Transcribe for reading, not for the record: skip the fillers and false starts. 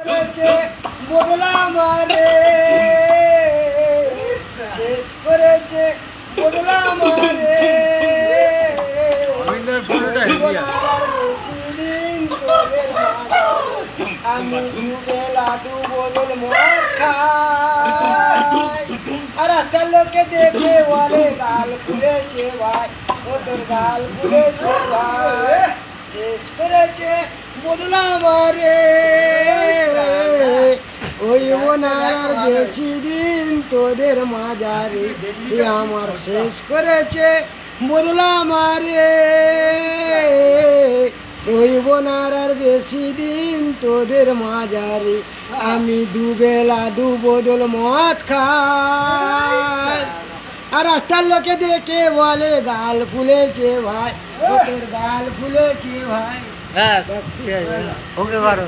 করেছে বদলাম রে, শেষ করেছে বদলাম রে, বেশি দিন তোদের মাঝে আমি দুবেলা দু বোতল মদ খাই। আর রাস্তার লোকে দেখে বলে গাল খুলেছে ভাই, ও তোর গাল খুলেছে ভাই, শেষ করেছে বদলাম রে, ওই ওনার বেশি দিন তোদের মাঝারে আমার শেষ করেছে বদলাম রে, ওই বোনার আর বেশি দিন তোদের মাঝারে আমি দুবেলা দু বোতল মদ খাই। আর রাস্তার লোকে দেখে বলে গাল ফুলেছে ভাই, তোর গাল ফুলেছে ভাই। ওকে করো।